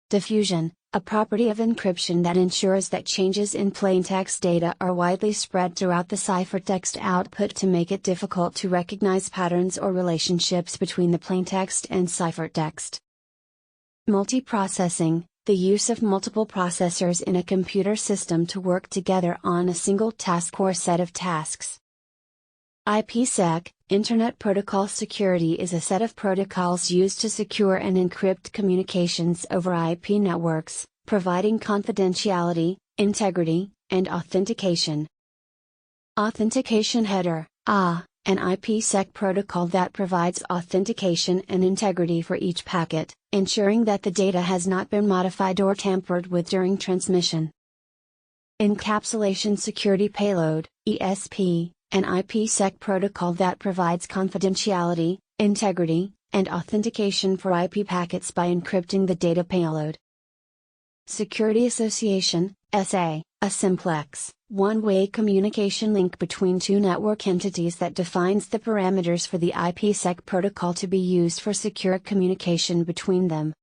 Diffusion, a property of encryption that ensures that changes in plaintext data are widely spread throughout the ciphertext output to make it difficult to recognize patterns or relationships between the plaintext and ciphertext. Multiprocessing, the use of multiple processors in a computer system to work together on a single task or set of tasks. IPSec, Internet Protocol Security, is a set of protocols used to secure and encrypt communications over IP networks, providing confidentiality, integrity, and authentication. Authentication Header, an IPSec protocol that provides authentication and integrity for each packet, ensuring that the data has not been modified or tampered with during transmission. Encapsulation Security Payload, ESP, an IPSec protocol that provides confidentiality, integrity, and authentication for IP packets by encrypting the data payload. Security Association, SA, a simplex, one-way communication link between two network entities that defines the parameters for the IPSec protocol to be used for secure communication between them.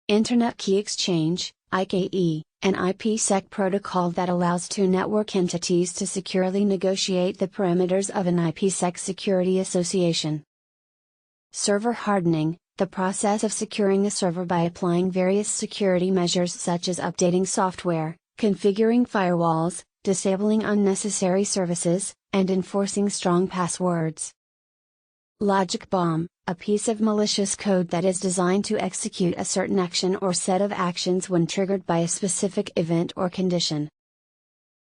Internet Key Exchange, IKE, an IPSec protocol that allows two network entities to securely negotiate the parameters of an IPSec security association. Server hardening, the process of securing a server by applying various security measures such as updating software, configuring firewalls, disabling unnecessary services, and enforcing strong passwords. Logic bomb, a piece of malicious code that is designed to execute a certain action or set of actions when triggered by a specific event or condition.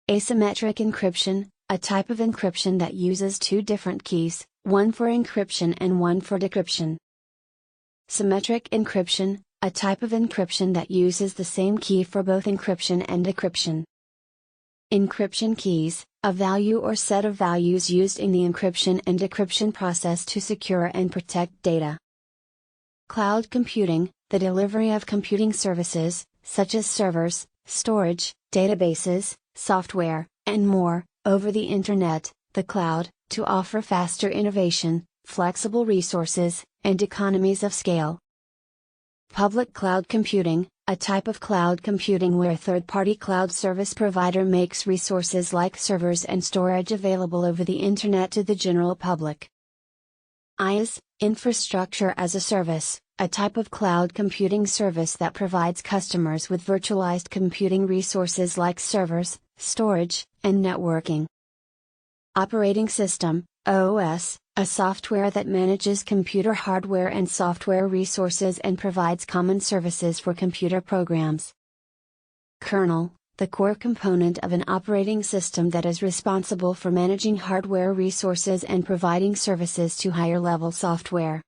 Asymmetric encryption, a type of encryption that uses two different keys, one for encryption and one for decryption. Symmetric encryption, a type of encryption that uses the same key for both encryption and decryption. Encryption keys, a value or set of values used in the encryption and decryption process to secure and protect data. Cloud computing, the delivery of computing services, such as servers, storage, databases, software, and more, over the Internet, the cloud, to offer faster innovation, flexible resources, and economies of scale. Public cloud computing, a type of cloud computing where a third-party cloud service provider makes resources like servers and storage available over the Internet to the general public. IaaS, Infrastructure as a Service, a type of cloud computing service that provides customers with virtualized computing resources like servers, storage, and networking. Operating System, OS, a software that manages computer hardware and software resources and provides common services for computer programs. Kernel, the core component of an operating system that is responsible for managing hardware resources and providing services to higher-level software.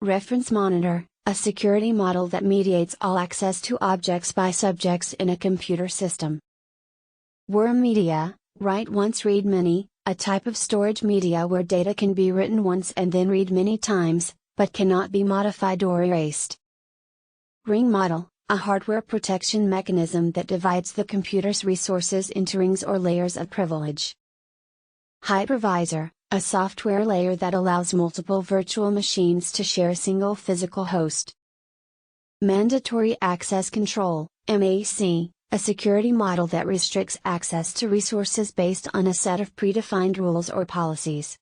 Reference Monitor, a security model that mediates all access to objects by subjects in a computer system. Worm Media, Write Once Read Many, a type of storage media where data can be written once and then read many times, but cannot be modified or erased. Ring Model, a hardware protection mechanism that divides the computer's resources into rings or layers of privilege. Hypervisor, a software layer that allows multiple virtual machines to share a single physical host. Mandatory Access Control, MAC, a security model that restricts access to resources based on a set of predefined rules or policies.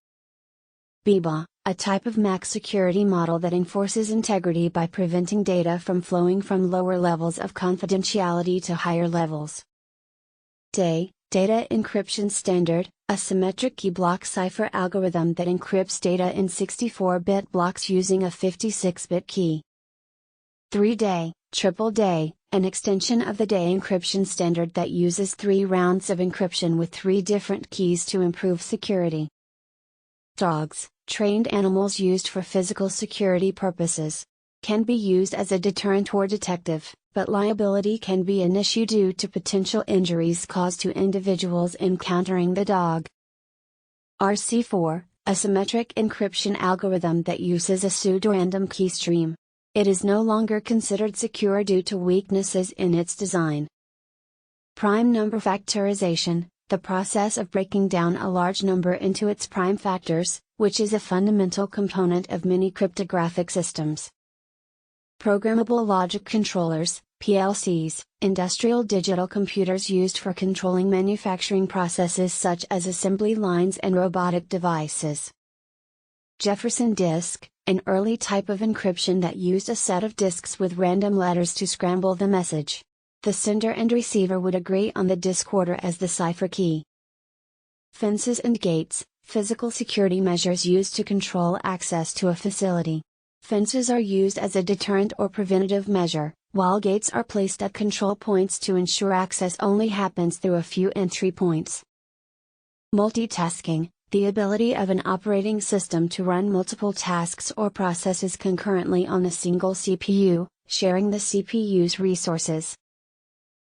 BIBA, a type of MAC security model that enforces integrity by preventing data from flowing from lower levels of confidentiality to higher levels. DE, Data Encryption Standard, a symmetric key block cipher algorithm that encrypts data in 64-bit blocks using a 56-bit key. 3-DE, Triple DE, an extension of the DE encryption standard that uses 3 rounds of encryption with 3 different keys to improve security. Dogs, trained animals used for physical security purposes, can be used as a deterrent or detective, but liability can be an issue due to potential injuries caused to individuals encountering the dog. RC4, a symmetric encryption algorithm that uses a pseudo-random key stream. It is no longer considered secure due to weaknesses in its design. Prime number factorization, the process of breaking down a large number into its prime factors, which is a fundamental component of many cryptographic systems. Programmable logic controllers, PLCs, industrial digital computers used for controlling manufacturing processes such as assembly lines and robotic devices. Jefferson disk, an early type of encryption that used a set of disks with random letters to scramble the message. The sender and receiver would agree on the disk order as the cipher key. Fences and gates, physical security measures used to control access to a facility. Fences are used as a deterrent or preventative measure, while gates are placed at control points to ensure access only happens through a few entry points. Multitasking, the ability of an operating system to run multiple tasks or processes concurrently on a single CPU, sharing the CPU's resources.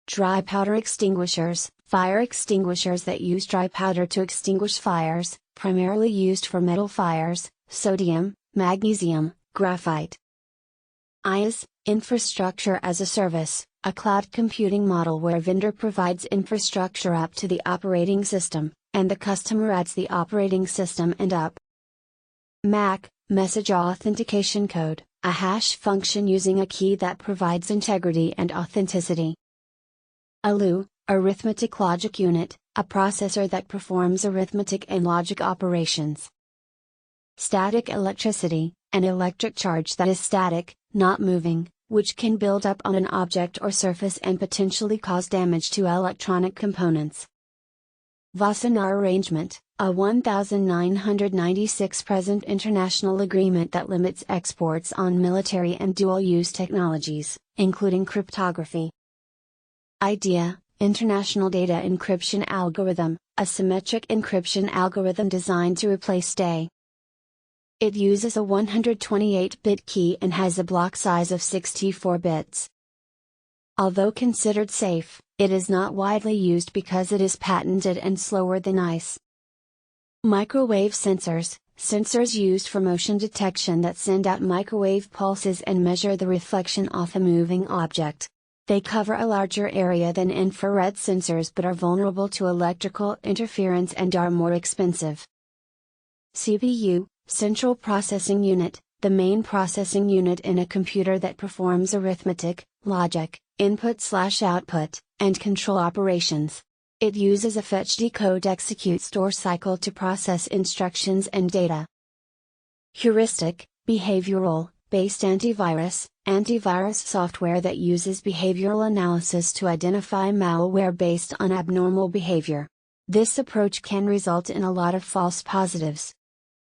Dry powder extinguishers, fire extinguishers that use dry powder to extinguish fires, primarily used for metal fires, sodium, magnesium, graphite. IaaS, Infrastructure as a Service, a cloud computing model where a vendor provides infrastructure up to the operating system, and the customer adds the operating system and up. MAC, Message Authentication Code, a hash function using a key that provides integrity and authenticity. ALU, Arithmetic Logic Unit, a processor that performs arithmetic and logic operations. Static electricity, an electric charge that is static, not moving, which can build up on an object or surface and potentially cause damage to electronic components. Wassenaar Arrangement, a 1996 present international agreement that limits exports on military and dual-use technologies, including cryptography. IDEA, International Data Encryption Algorithm, a symmetric encryption algorithm designed to replace DE. It uses a 128-bit key and has a block size of 64 bits. Although considered safe, it is not widely used because it is patented and slower than ICE. Microwave sensors, sensors used for motion detection that send out microwave pulses and measure the reflection off a moving object. They cover a larger area than infrared sensors but are vulnerable to electrical interference and are more expensive. CPU, Central Processing Unit, the main processing unit in a computer that performs arithmetic, logic, input/output, and control operations. It uses a fetch decode execute store cycle to process instructions and data. Heuristic, behavioral, based antivirus software that uses behavioral analysis to identify malware based on abnormal behavior. This approach can result in a lot of false positives,